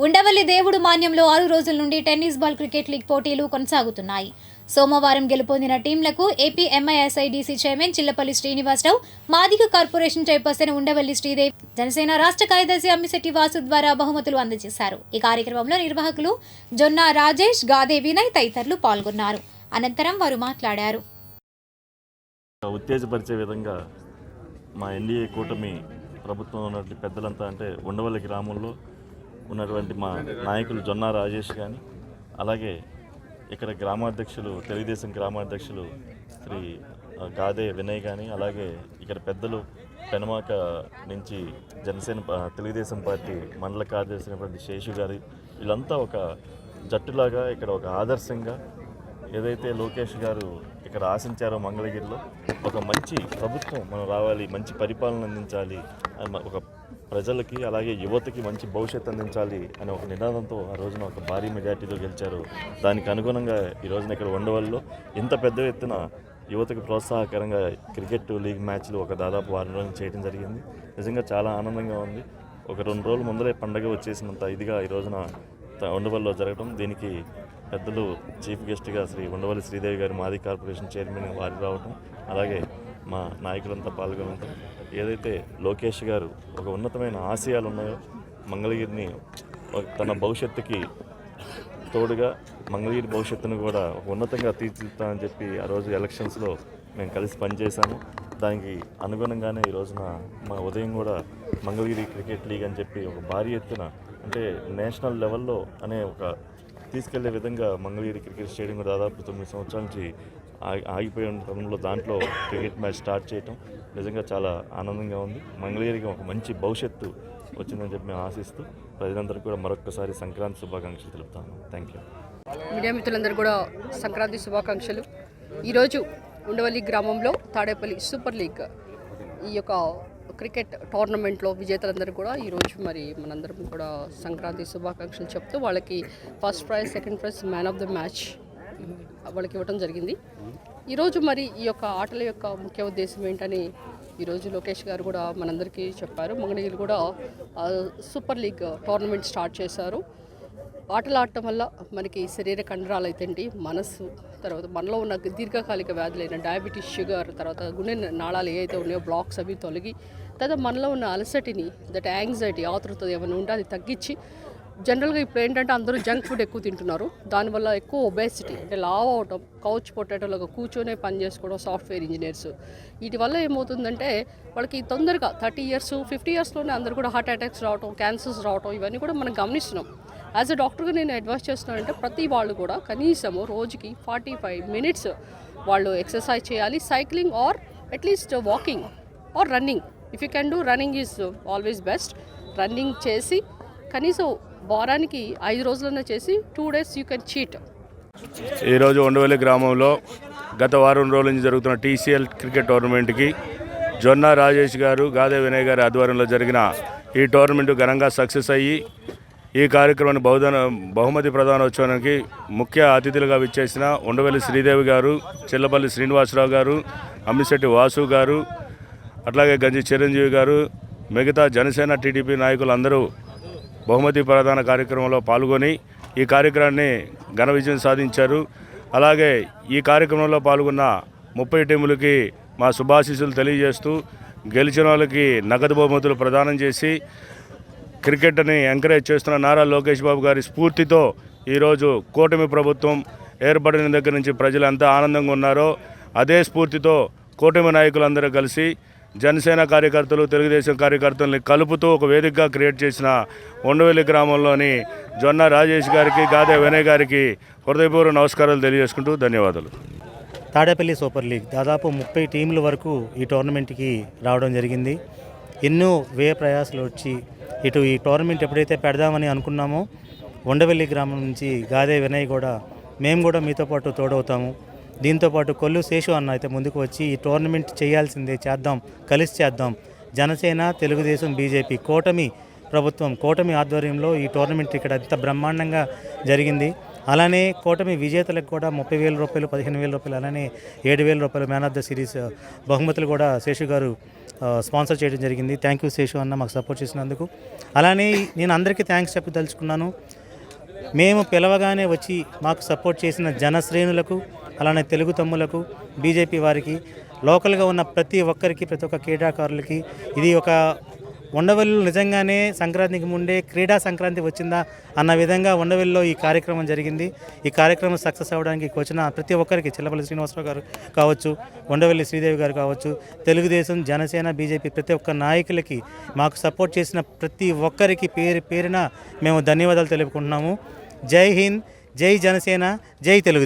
ఉండవల్లి దేవుడు మాన్యంలో 6 రోజుల నుండి టెన్నిస్ బాల్ క్రికెట్ లీగ్ పోటీలు కొనసాగుతున్నాయి. సోమవారం గెలుపొందిన టీంలకు AP MISIDC chairman Chillapalli Srinivasarao, Madiga corporation chairperson Undavalli Sridevi, Janasena రాష్ట్ర కార్యదర్శి అమ్మిశెట్టి వాసు ద్వారా బహుమతులు అందజేశారు. ఈ కార్యక్రమంలో నిర్వాహకులు జొన్న రాజేష్, గాదే వినయ్ తదితరులు పాల్గొన్నారు. అనంతరం వారు మాట్లాడారు. ఉత్తేజపరిచే విధంగా మా ఎన్డీఏ కూటమి ప్రభుత్వం ఉన్నటువంటి పెద్దలంతా, అంటే ఉండవల్లి గ్రామంలో ఉన్నటువంటి మా నాయకులు జొన్న రాజేష్ కానీ, అలాగే ఇక్కడ గ్రామాధ్యక్షులు తెలుగుదేశం గ్రామాధ్యక్షులు శ్రీ గాదే వినయ్ కానీ, అలాగే ఇక్కడ పెద్దలు పెనమాక నుంచి జనసేన తెలుగుదేశం పార్టీ మండల కార్యదర్శి అయినటువంటి శేషు గారి, వీళ్ళంతా ఒక జట్టులాగా ఇక్కడ ఒక ఆదర్శంగా ఏదైతే లోకేష్ గారు ఇక్కడ ఆశించారో మంగళగిరిలో ఒక మంచి ప్రభుత్వం మనం రావాలి, మంచి పరిపాలన అందించాలి, ఒక ప్రజలకి అలాగే యువతకి మంచి భవిష్యత్తు అందించాలి అనే ఒక నినాదంతో ఆ రోజున ఒక భారీ మెజార్టీతో గెలిచారు. దానికి అనుగుణంగా ఈ రోజున ఇక్కడ ఉండవల్లో ఇంత పెద్ద ఎత్తున యువతకు ప్రోత్సాహకరంగా క్రికెట్ లీగ్ మ్యాచ్లు ఒక దాదాపు 6 రోజులు చేయడం జరిగింది. నిజంగా చాలా ఆనందంగా ఉంది. ఒక 2 రోజుల ముందరే పండగ వచ్చేసినంత ఇదిగా ఈ రోజున ఉండవల్లో జరగడం, దీనికి పెద్దలు చీఫ్ గెస్ట్గా శ్రీ ఉండవల్లి శ్రీదేవి గారు, మాదిగ కార్పొరేషన్ చైర్మన్ వారి రావటం, అలాగే మా నాయకులంతా పాల్గొనడం, ఏదైతే లోకేష్ గారు ఒక ఉన్నతమైన ఆశయాలు ఉన్నాయో మంగళగిరిని తన భవిష్యత్తుకి తోడుగా మంగళగిరి భవిష్యత్తును కూడా ఒక ఉన్నతంగా తీర్చిదిద్దామని చెప్పి ఆ రోజు ఎలక్షన్స్లో మేము కలిసి పనిచేశాము. దానికి అనుగుణంగానే ఈ రోజున మా ఉదయం కూడా మంగళగిరి క్రికెట్ లీగ్ అని చెప్పి ఒక భారీ ఎత్తున, అంటే నేషనల్ లెవెల్లో అనే ఒక తీసుకెళ్లే విధంగా మంగళగిరి క్రికెట్ స్టేడియం దాదాపు 9 సంవత్సరాల నుంచి ఆగిపోయిన క్రమంలో దాంట్లో క్రికెట్ మ్యాచ్ స్టార్ట్ చేయటం నిజంగా చాలా ఆనందంగా ఉంది. మంగళగిరికి ఒక మంచి భవిష్యత్తు వచ్చిందని చెప్పి మేము ఆశిస్తూ ప్రజలందరికీ కూడా మరొకసారి సంక్రాంతి శుభాకాంక్షలు తెలుపుతాను. Thank you. మీడియా మిత్రులందరూ కూడా సంక్రాంతి శుభాకాంక్షలు. ఈరోజు ఉండవల్లి గ్రామంలో తాడేపల్లి సూపర్ లీగ్ ఈ యొక్క క్రికెట్ టోర్నమెంట్లో విజేతలందరూ కూడా ఈరోజు మరి మనందరం కూడా సంక్రాంతి శుభాకాంక్షలు చెప్తూ వాళ్ళకి first prize, second prize, man of the match వాళ్ళకి ఇవ్వడం జరిగింది. ఈరోజు మరి ఈ యొక్క ఆటల యొక్క ముఖ్య ఉద్దేశం ఏంటని ఈరోజు లోకేష్ గారు కూడా మనందరికీ చెప్పారు. మంగళగిరి కూడా సూపర్ లీగ్ టోర్నమెంట్ స్టార్ట్ చేశారు. ఆటలు ఆడటం వల్ల మనకి శరీర కండరాలు అయితేంటి, మనసు, తర్వాత మనలో ఉన్న దీర్ఘకాలిక వ్యాధులైన డయాబెటీస్, షుగర్, తర్వాత గుండె నాళాలు ఏవైతే ఉన్నాయో బ్లాక్స్ అవి తొలగి, తర్వాత మనలో ఉన్న అలసటిని, దట్ యాంగ్జైటీ, ఆతృత ఏమైనా ఉంటే అది తగ్గించి, జనరల్గా ఇప్పుడు ఏంటంటే అందరూ జంక్ ఫుడ్ ఎక్కువ తింటున్నారు. దానివల్ల ఎక్కువ ఒబేసిటీ, అంటే లావ్ అవటం, కౌచ్ పొటాటోలాగా కూర్చొనే పని చేసుకోవడం, సాఫ్ట్వేర్ ఇంజనీర్స్, వీటి వల్ల ఏమవుతుందంటే వాళ్ళకి తొందరగా 30 years 50 yearsలోనే అందరూ కూడా హార్ట్ అటాక్స్ రావటం, క్యాన్సర్స్ రావటం, ఇవన్నీ కూడా మనం గమనిస్తున్నాం. యాజ్ అ డాక్టర్గా నేను అడ్వైస్ చేస్తున్నానంటే ప్రతి వాళ్ళు కూడా కనీసము రోజుకి 45 minutes వాళ్ళు ఎక్సర్సైజ్ చేయాలి. Cycling or at least walking or running. If you can do running is always best. Running చేసి కనీసం వారానికి 5 రోజులన్నా చేసి 2 days యూ కెన్ చీట్. ఈరోజు ఉండవల్లి గ్రామంలో గత వారం రోజుల నుంచి జరుగుతున్న టీసీఎల్ క్రికెట్ టోర్నమెంట్కి జొన్న రాజేష్ గారు, గాదే వినయ్ గారి ఆధ్వర్యంలో జరిగిన ఈ టోర్నమెంట్ ఘనంగా సక్సెస్ అయ్యి ఈ కార్యక్రమాన్ని బహుమతి ప్రదానోత్సవానికి ముఖ్య అతిథులుగా విచ్చేసిన ఉండవల్లి శ్రీదేవి గారు, చిల్లపల్లి శ్రీనివాసరావు గారు, అమ్మిశెట్టి వాసు గారు, అట్లాగే గంజి చిరంజీవి గారు, మిగతా జనసేన టీడీపీ నాయకులందరూ బహుమతి ప్రదాన కార్యక్రమంలో పాల్గొని ఈ కార్యక్రమాన్ని ఘన విజయం సాధించారు. అలాగే ఈ కార్యక్రమంలో పాల్గొన్న 30 టీములకి మా శుభాశీస్సులు తెలియజేస్తూ గెలిచిన వాళ్ళకి నగదు బహుమతులు ప్రదానం చేసి క్రికెట్ని ఎంకరేజ్ చేస్తున్న నారా లోకేష్ బాబు గారి స్ఫూర్తితో ఈరోజు కూటమి ప్రభుత్వం ఏర్పడిన దగ్గర నుంచి ప్రజలు ఎంత ఆనందంగా ఉన్నారో అదే స్ఫూర్తితో కూటమి నాయకులందరూ కలిసి జనసేన కార్యకర్తలు, తెలుగుదేశం కార్యకర్తల్ని కలుపుతూ ఒక వేదికగా క్రియేట్ చేసిన ఉండవల్లి గ్రామంలోని జొన్న రాజేష్ గారికి, గాదే వినయ్ గారికి హృదయపూర్వక నమస్కారాలు తెలియజేసుకుంటూ ధన్యవాదాలు. తాడేపల్లి సూపర్ లీగ్ దాదాపు 30 టీంల వరకు ఈ టోర్నమెంట్కి రావడం జరిగింది. ఎన్నో వ్యయ ప్రయాసాలు వచ్చి ఇటు ఈ టోర్నమెంట్ ఎప్పుడైతే పెడదామని అనుకున్నామో ఉండవల్లి గ్రామం నుంచి గాదే వినయ్ కూడా మేము కూడా మీతో పాటు తోడవుతాము, దీంతోపాటు కొల్లు శేషు అన్న అయితే ముందుకు వచ్చి ఈ టోర్నమెంట్ చేయాల్సిందే, చేద్దాం, కలిసి చేద్దాం, జనసేన, తెలుగుదేశం, బీజేపీ కూటమి ప్రభుత్వం, కూటమి ఆధ్వర్యంలో ఈ టోర్నమెంట్ ఇక్కడ ఎంత బ్రహ్మాండంగా జరిగింది. అలానే కూటమి విజేతలకు కూడా 30,000 రూపాయలు, 15,000 రూపాయలు, అలానే 7,000 రూపాయలు మ్యాన్ ఆఫ్ ద సిరీస్ బహుమతులు కూడా శేషు గారు స్పాన్సర్ చేయడం జరిగింది. థ్యాంక్ యూ శేషు అన్న, మాకు సపోర్ట్ చేసినందుకు. అలానే నేను అందరికీ థ్యాంక్స్ చెప్పదలుచుకున్నాను. మేము పిలవగానే వచ్చి మాకు సపోర్ట్ చేసిన జనశ్రేణులకు, అలానే తెలుగు తమ్ములకు, బీజేపీ వారికి, లోకల్గా ఉన్న ప్రతి ఒక్కరికి, ప్రతి ఒక్క క్రీడాకారులకి, ఇది ఒక ఉండవల్లిలో నిజంగానే సంక్రాంతికి ముందే క్రీడా సంక్రాంతి వచ్చిందా అన్న విధంగా ఉండవల్లిలో ఈ కార్యక్రమం జరిగింది. ఈ కార్యక్రమం సక్సెస్ అవ్వడానికి వచ్చిన ప్రతి ఒక్కరికి, చిల్లపల్లి శ్రీనివాసరావు గారు కావచ్చు, ఉండవల్లి శ్రీదేవి గారు కావచ్చు, తెలుగుదేశం, జనసేన, బీజేపీ ప్రతి ఒక్క నాయకులకి, మాకు సపోర్ట్ చేసిన ప్రతి ఒక్కరికి పేరున మేము ధన్యవాదాలు తెలుపుకుంటున్నాము. జై హింద్, జై జనసేన, జై తెలుగు.